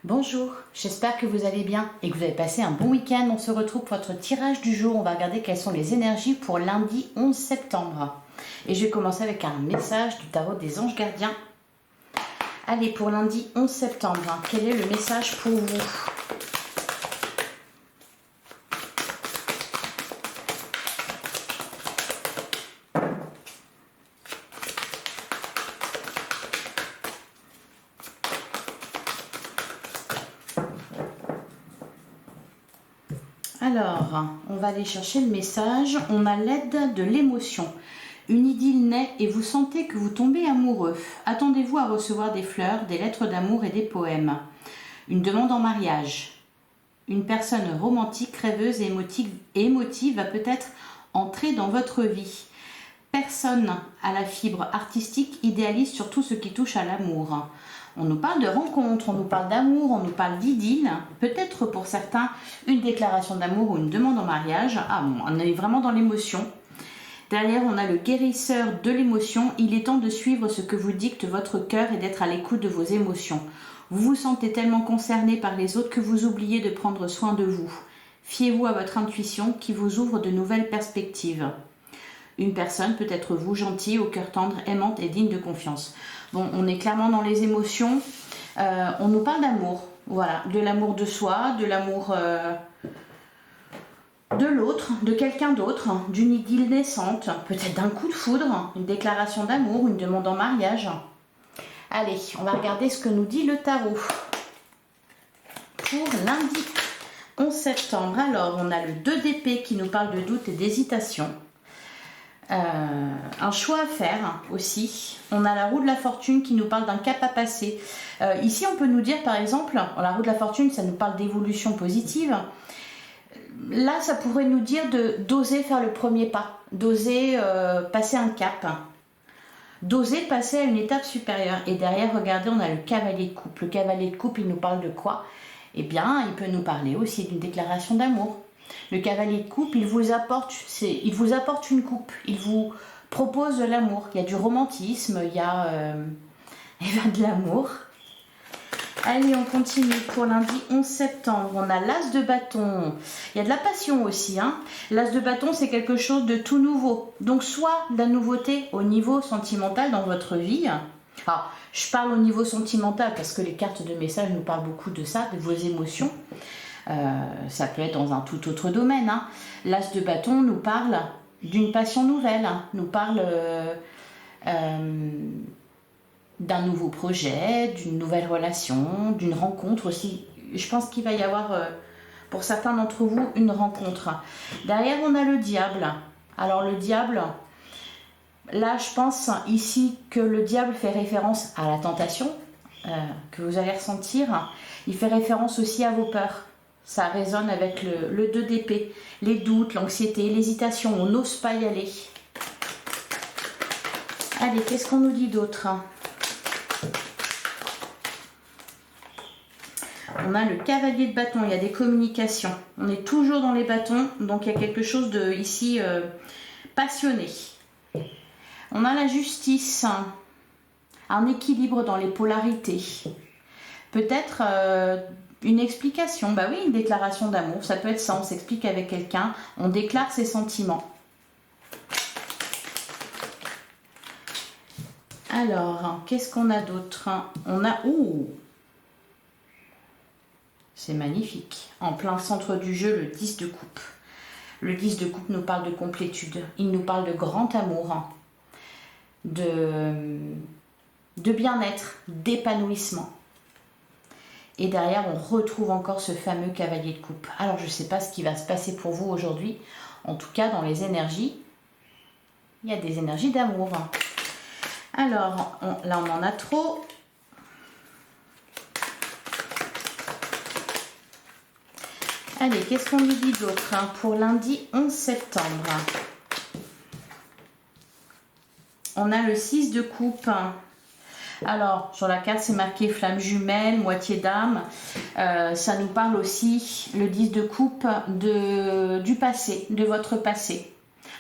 Bonjour, j'espère que vous allez bien et que vous avez passé un bon week-end. On se retrouve pour votre tirage du jour. On va regarder quelles sont les énergies pour lundi 11 septembre. Et je vais commencer avec un message du tarot des anges gardiens. Allez, pour lundi 11 septembre, quel est le message pour vous ? Alors, on va aller chercher le message. On a l'aide de l'émotion. Une idylle naît et vous sentez que vous tombez amoureux. Attendez-vous à recevoir des fleurs, des lettres d'amour et des poèmes. Une demande en mariage. Une personne romantique, rêveuse et émotive va peut-être entrer dans votre vie. Personne à la fibre artistique idéalise surtout ce qui touche à l'amour. On nous parle de rencontres, on nous parle d'amour, on nous parle d'idylle. Peut-être pour certains, une déclaration d'amour ou une demande en mariage. Ah bon, on est vraiment dans l'émotion. Derrière, on a le guérisseur de l'émotion. Il est temps de suivre ce que vous dicte votre cœur et d'être à l'écoute de vos émotions. Vous vous sentez tellement concerné par les autres que vous oubliez de prendre soin de vous. Fiez-vous à votre intuition qui vous ouvre de nouvelles perspectives. Une personne, peut-être vous, gentille, au cœur tendre, aimante et digne de confiance. Bon, on est clairement dans les émotions. On nous parle d'amour. Voilà, de l'amour de soi, de l'amour de l'autre, de quelqu'un d'autre, d'une idylle naissante, peut-être d'un coup de foudre, une déclaration d'amour, une demande en mariage. Allez, on va regarder ce que nous dit le tarot. Pour lundi 11 septembre, alors on a le 2 d'épée qui nous parle de doute et d'hésitation. Un choix à faire aussi. On a la roue de la fortune qui nous parle d'un cap à passer. Ici, on peut nous dire par exemple, la roue de la fortune, ça nous parle d'évolution positive. Là, ça pourrait nous dire d'oser faire le premier pas, d'oser passer un cap, d'oser passer à une étape supérieure. Et derrière, regardez, on a le cavalier de coupe. Le cavalier de coupe, il nous parle de quoi ? Eh bien, il peut nous parler aussi d'une déclaration d'amour. Le cavalier de coupe, il vous apporte une coupe, il vous propose de l'amour. Il y a du romantisme, il y a de l'amour. Allez, on continue pour lundi 11 septembre. On a l'as de bâton. Il y a de la passion aussi. L'as de bâton, c'est quelque chose de tout nouveau. Donc, soit de la nouveauté au niveau sentimental dans votre vie. Alors, je parle au niveau sentimental parce que les cartes de message nous parlent beaucoup de ça, de vos émotions. Ça peut être dans un tout autre domaine. L'as de bâton nous parle d'une passion nouvelle, nous parle d'un nouveau projet, d'une nouvelle relation, d'une rencontre aussi. Je pense qu'il va y avoir, pour certains d'entre vous, une rencontre. Derrière, on a le diable. Alors le diable, là, je pense ici que le diable fait référence à la tentation que vous allez ressentir. Il fait référence aussi à vos peurs. Ça résonne avec le 2 d'épée, les doutes, l'anxiété, l'hésitation, on n'ose pas y aller. Allez, qu'est-ce qu'on nous dit d'autre ? On a le cavalier de bâton, il y a des communications. On est toujours dans les bâtons, donc il y a quelque chose de ici passionné. On a la justice, un équilibre dans les polarités. Peut-être une explication, bah oui, une déclaration d'amour, ça peut être ça, on s'explique avec quelqu'un, on déclare ses sentiments. Alors, qu'est-ce qu'on a d'autre ? On a, c'est magnifique, en plein centre du jeu, le 10 de coupe. Le 10 de coupe nous parle de complétude, il nous parle de grand amour, de bien-être, d'épanouissement. Et derrière, on retrouve encore ce fameux cavalier de coupe. Alors, je ne sais pas ce qui va se passer pour vous aujourd'hui. En tout cas, dans les énergies, il y a des énergies d'amour. Alors, là, on en a trop. Allez, qu'est-ce qu'on nous dit d'autre pour lundi 11 septembre ? On a le 6 de coupe. Alors, sur la carte, c'est marqué flamme jumelle, moitié d'âme. Ça nous parle aussi, le 10 de coupe, du passé, de votre passé.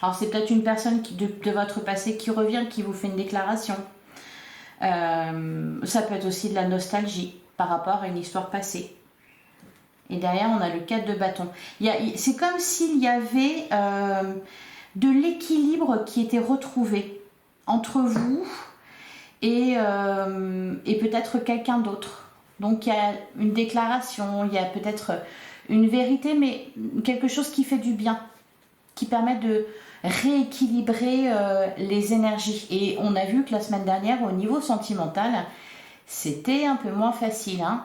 Alors, c'est peut-être une personne de votre passé qui revient, qui vous fait une déclaration. Ça peut être aussi de la nostalgie. par rapport à une histoire passée. Et derrière, on a le 4 de bâton. C'est comme s'il y avait de l'équilibre qui était retrouvé entre vous et peut-être quelqu'un d'autre. Donc, il y a une déclaration, il y a peut-être une vérité, mais quelque chose qui fait du bien, qui permet de rééquilibrer les énergies. Et on a vu que la semaine dernière, au niveau sentimental, c'était un peu moins facile, hein.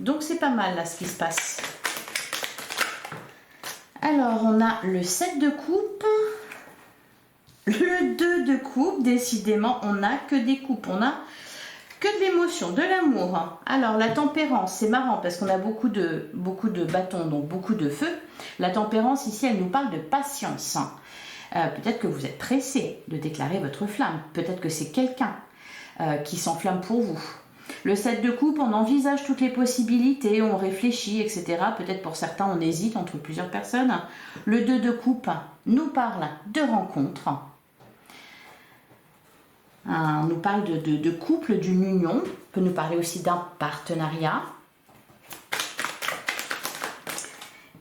Donc c'est pas mal là ce qui se passe. Alors on a le 7 de coupe, le 2 de coupe, décidément on n'a que des coupes, on a que de l'émotion, de l'amour. Alors la tempérance, c'est marrant parce qu'on a beaucoup de bâtons, donc beaucoup de feu. La tempérance ici elle nous parle de patience. Peut-être que vous êtes pressé de déclarer votre flamme, peut-être que c'est quelqu'un qui s'enflamme pour vous. Le 7 de coupe, on envisage toutes les possibilités, on réfléchit, etc. Peut-être pour certains, on hésite entre plusieurs personnes. Le 2 de coupe nous parle de rencontres. On nous parle de couple, d'une union. On peut nous parler aussi d'un partenariat.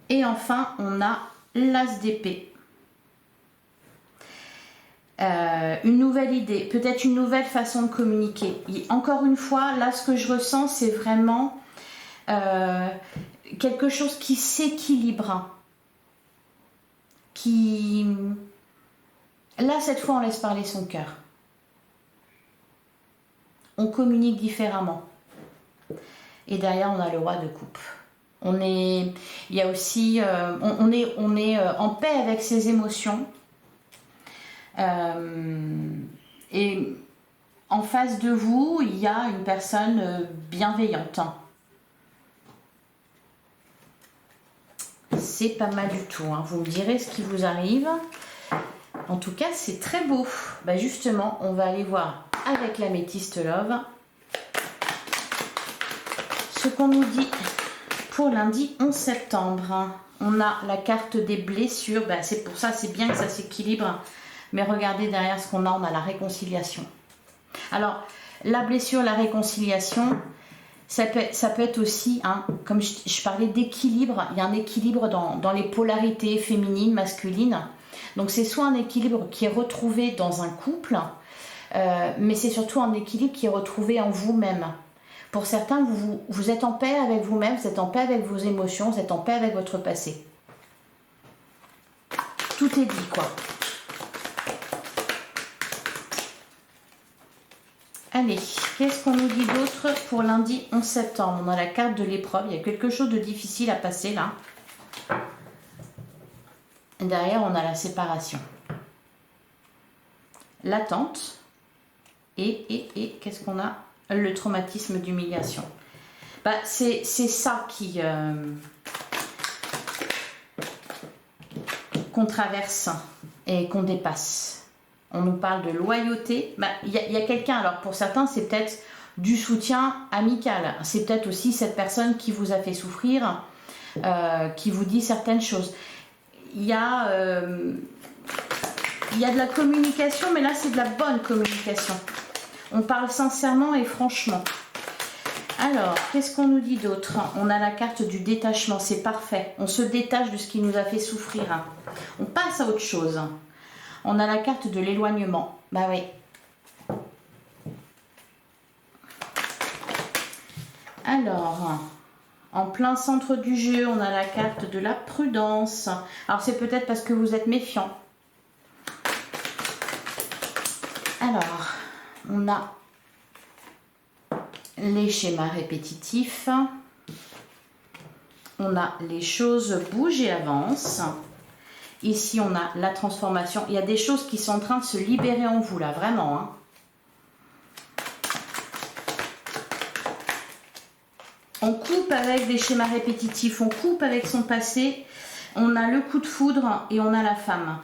Et enfin, on a l'As d'épée. Une nouvelle idée, peut-être une nouvelle façon de communiquer. Et encore une fois, là, ce que je ressens, c'est vraiment quelque chose qui s'équilibre. Là, cette fois, on laisse parler son cœur. On communique différemment. Et derrière, on a le roi de coupe. On est en paix avec ses émotions. Et en face de vous, il y a une personne bienveillante. C'est pas mal du tout, hein. Vous me direz ce qui vous arrive. En tout cas, c'est très beau. Bah justement, on va aller voir avec l'améthyste Love ce qu'on nous dit pour lundi 11 septembre. On a la carte des blessures. Bah, c'est pour ça, c'est bien que ça s'équilibre. Mais regardez derrière ce qu'on a, on a la réconciliation. Alors, la blessure, la réconciliation, ça peut être aussi, hein, comme je parlais d'équilibre, il y a un équilibre dans les polarités féminines, masculines. Donc, c'est soit un équilibre qui est retrouvé dans un couple, mais c'est surtout un équilibre qui est retrouvé en vous-même. Pour certains, vous êtes en paix avec vous-même, vous êtes en paix avec vos émotions, vous êtes en paix avec votre passé. Tout est dit, quoi. Allez, qu'est-ce qu'on nous dit d'autre pour lundi 11 septembre? On a la carte de l'épreuve, il y a quelque chose de difficile à passer là. Et derrière, on a la séparation. L'attente. Et qu'est-ce qu'on a? Le traumatisme d'humiliation. Bah, c'est ça qu'on traverse et qu'on dépasse. On nous parle de loyauté. Il y a quelqu'un, alors pour certains, c'est peut-être du soutien amical. C'est peut-être aussi cette personne qui vous a fait souffrir, qui vous dit certaines choses. Il y a de la communication, mais là, c'est de la bonne communication. On parle sincèrement et franchement. Alors, qu'est-ce qu'on nous dit d'autre? On a la carte du détachement, c'est parfait. On se détache de ce qui nous a fait souffrir. On passe à autre chose. On a la carte de l'éloignement. Bah oui. Alors, en plein centre du jeu, on a la carte de la prudence. Alors, c'est peut-être parce que vous êtes méfiant. Alors, on a les schémas répétitifs. On a les choses bougent et avancent. Ici, on a la transformation. Il y a des choses qui sont en train de se libérer en vous, là, vraiment. Hein. On coupe avec des schémas répétitifs, on coupe avec son passé. On a le coup de foudre et on a la femme.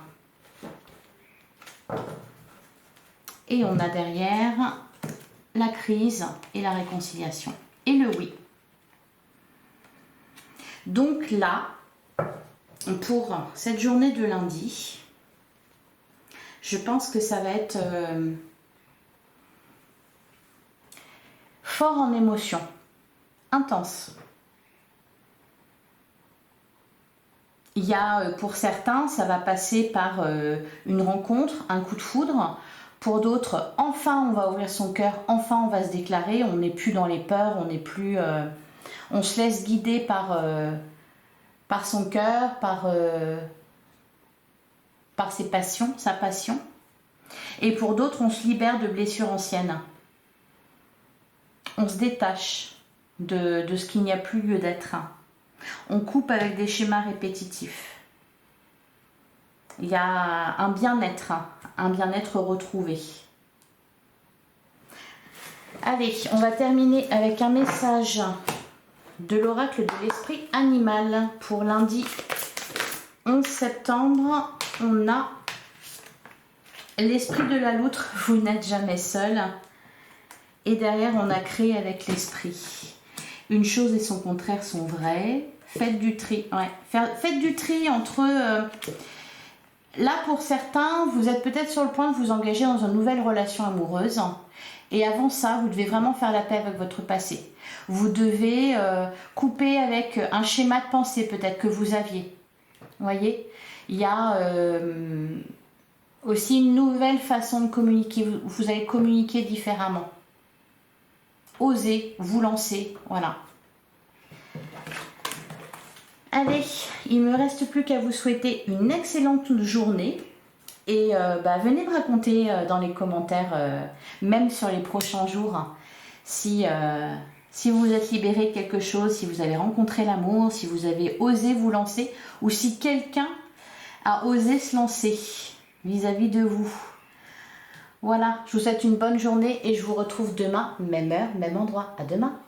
Et on a derrière la crise et la réconciliation. Et le oui. Donc là, pour cette journée de lundi, je pense que ça va être fort en émotion, intense. Il y a, pour certains, ça va passer par une rencontre, un coup de foudre. Pour d'autres, enfin on va ouvrir son cœur, enfin on va se déclarer, on n'est plus dans les peurs, on n'est plus... on se laisse guider par son cœur, par ses passions, sa passion. Et pour d'autres, on se libère de blessures anciennes. On se détache de ce qu'il n'y a plus lieu d'être. On coupe avec des schémas répétitifs. Il y a un bien-être retrouvé. Allez, on va terminer avec un message de l'oracle de l'esprit animal pour lundi 11 septembre. On a l'esprit de la loutre, vous n'êtes jamais seul. Et derrière, on a créé avec l'esprit. Une chose et son contraire sont vraies. Faites du tri. Ouais. Faites du tri entre... Là, pour certains, vous êtes peut-être sur le point de vous engager dans une nouvelle relation amoureuse. Et avant ça, vous devez vraiment faire la paix avec votre passé. Vous devez couper avec un schéma de pensée peut-être que vous aviez. Vous voyez, il y a aussi une nouvelle façon de communiquer. Vous allez communiquer différemment. Osez vous lancer, voilà. Allez, il ne me reste plus qu'à vous souhaiter une excellente journée. Et venez me raconter dans les commentaires, même sur les prochains jours, si vous êtes libéré de quelque chose, si vous avez rencontré l'amour, si vous avez osé vous lancer, ou si quelqu'un a osé se lancer vis-à-vis de vous. Voilà, je vous souhaite une bonne journée et je vous retrouve demain, même heure, même endroit. À demain.